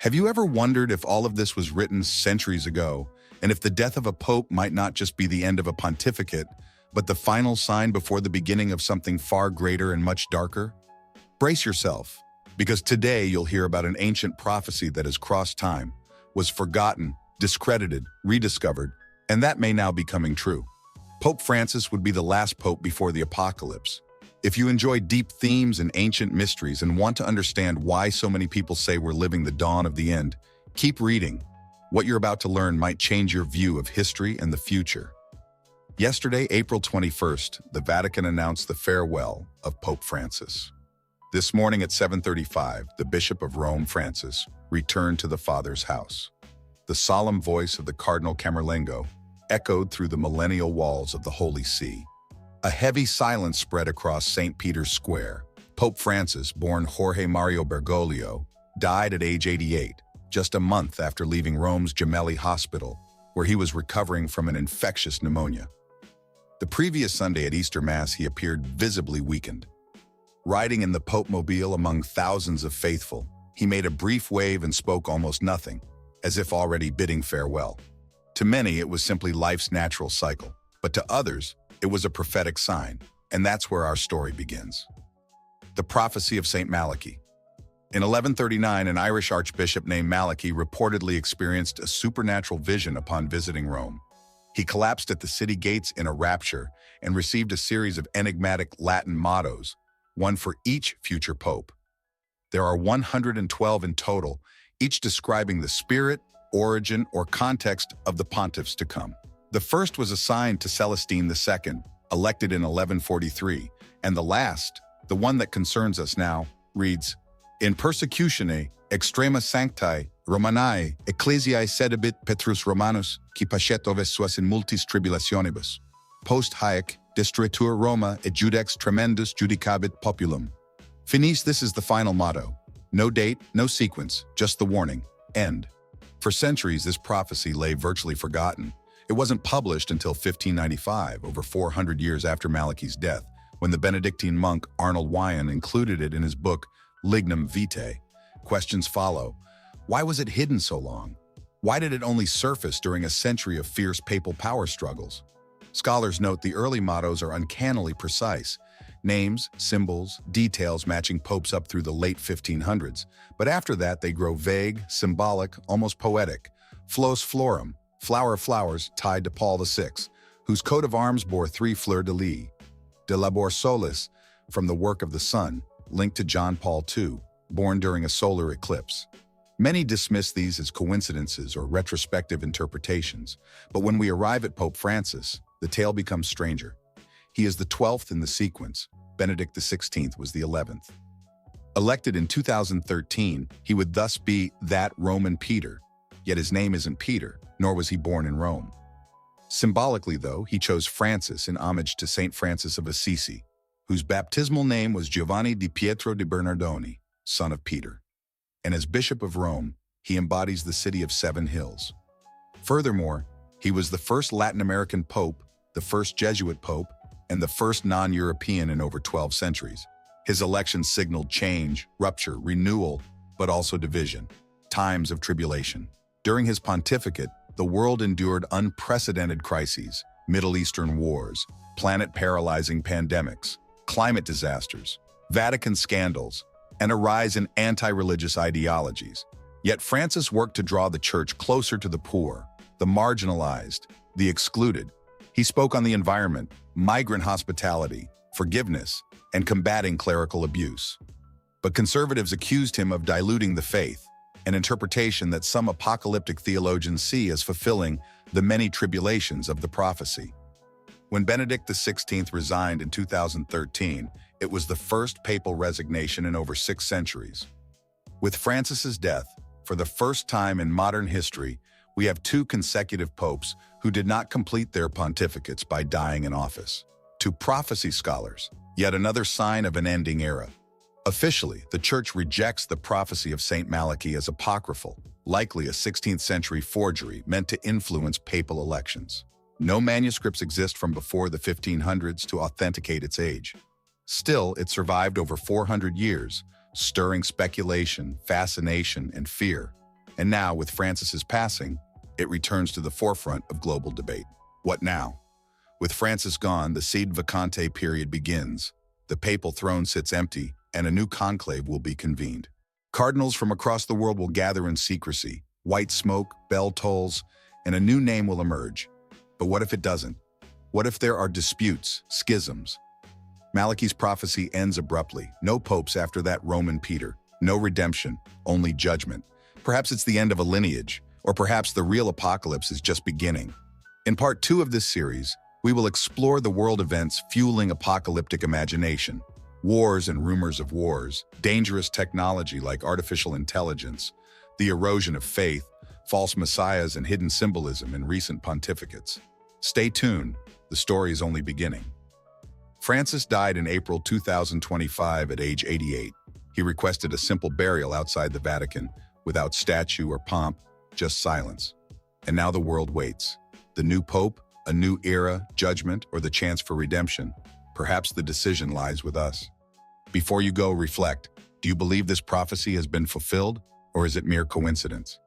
Have you ever wondered if all of this was written centuries ago, and if the death of a pope might not just be the end of a pontificate, but the final sign before the beginning of something far greater and much darker? Brace yourself, because today you'll hear about an ancient prophecy that has crossed time, was forgotten, discredited, rediscovered, and that may now be coming true. Pope Francis would be the last pope before the apocalypse. If you enjoy deep themes and ancient mysteries and want to understand why so many people say we're living the dawn of the end, keep reading. What you're about to learn might change your view of history and the future. Yesterday, April 21st, the Vatican announced the farewell of Pope Francis. This morning at 7:35, the Bishop of Rome, Francis, returned to the Father's house. The solemn voice of the Cardinal Camerlengo echoed through the millennial walls of the Holy See. A heavy silence spread across St. Peter's Square. Pope Francis, born Jorge Mario Bergoglio, died at age 88, just a month after leaving Rome's Gemelli Hospital, where he was recovering from an infectious pneumonia. The previous Sunday at Easter Mass, he appeared visibly weakened. Riding in the Pope-mobile among thousands of faithful, he made a brief wave and spoke almost nothing, as if already bidding farewell. To many, it was simply life's natural cycle, but to others, it was a prophetic sign, and that's where our story begins. The prophecy of St. Malachy. In 1139, an Irish archbishop named Malachy reportedly experienced a supernatural vision upon visiting Rome. He collapsed at the city gates in a rapture and received a series of enigmatic Latin mottos, one for each future pope. There are 112 in total, each describing the spirit, origin, or context of the pontiffs to come. The first was assigned to Celestine II, elected in 1143, and the last, the one that concerns us now, reads, In persecutione extrema sanctae Romanae ecclesiae sedebit Petrus Romanus, qui pacet oves suas in multis tribulationibus. Post haec destruitur Roma et judex tremendus judicabit populum. Finis, this is the final motto. No date, no sequence, just the warning. End. For centuries, this prophecy lay virtually forgotten. It wasn't published until 1595, over 400 years after Malachy's death, when the Benedictine monk Arnold Wyon included it in his book Lignum Vitae. Questions follow. Why was it hidden so long? Why did it only surface during a century of fierce papal power struggles? Scholars note the early mottos are uncannily precise. Names, symbols, details matching popes up through the late 1500s. But after that, they grow vague, symbolic, almost poetic. Flos florum, flower of flowers tied to Paul VI, whose coat of arms bore 3 fleurs-de-lis. De labor solis, from the work of the sun, linked to John Paul II, born during a solar eclipse. Many dismiss these as coincidences or retrospective interpretations, but when we arrive at Pope Francis, the tale becomes stranger. He is the 12th in the sequence. Benedict XVI was the 11th. Elected in 2013, he would thus be that Roman Peter, yet his name isn't Peter, nor was he born in Rome. Symbolically, though, he chose Francis in homage to Saint Francis of Assisi, whose baptismal name was Giovanni di Pietro di Bernardone, son of Peter. And as Bishop of Rome, he embodies the city of 7 hills. Furthermore, he was the first Latin American pope, the first Jesuit pope, and the first non-European in over 12 centuries. His election signaled change, rupture, renewal, but also division, times of tribulation. During his pontificate, the world endured unprecedented crises, Middle Eastern wars, planet-paralyzing pandemics, climate disasters, Vatican scandals, and a rise in anti-religious ideologies. Yet Francis worked to draw the church closer to the poor, the marginalized, the excluded. He spoke on the environment, migrant hospitality, forgiveness, and combating clerical abuse. But conservatives accused him of diluting the faith, an interpretation that some apocalyptic theologians see as fulfilling the many tribulations of the prophecy. When Benedict XVI resigned in 2013, it was the first papal resignation in over 6 centuries. With Francis's death, for the first time in modern history, we have 2 consecutive popes who did not complete their pontificates by dying in office. To prophecy scholars, yet another sign of an ending era. Officially, the Church rejects the prophecy of St. Malachy as apocryphal, likely a 16th century forgery meant to influence papal elections. No manuscripts exist from before the 1500s to authenticate its age. Still, it survived over 400 years, stirring speculation, fascination, and fear. And now, with Francis's passing, it returns to the forefront of global debate. What now? With Francis gone, the sede vacante period begins. The papal throne sits empty, and a new conclave will be convened. Cardinals from across the world will gather in secrecy. White smoke, bell tolls, and a new name will emerge. But what if it doesn't? What if there are disputes, schisms? Malachy's prophecy ends abruptly. No popes after that Roman Peter. No redemption, only judgment. Perhaps it's the end of a lineage, or perhaps the real apocalypse is just beginning. In part 2 of this series, we will explore the world events fueling apocalyptic imagination. Wars and rumors of wars, dangerous technology like artificial intelligence, the erosion of faith, false messiahs and hidden symbolism in recent pontificates. Stay tuned, the story is only beginning. Francis died in April 2025 at age 88. He requested a simple burial outside the Vatican, without statue or pomp, just silence. And now the world waits. The new pope, a new era, judgment, or the chance for redemption. Perhaps the decision lies with us. Before you go, reflect. Do you believe this prophecy has been fulfilled, or is it mere coincidence?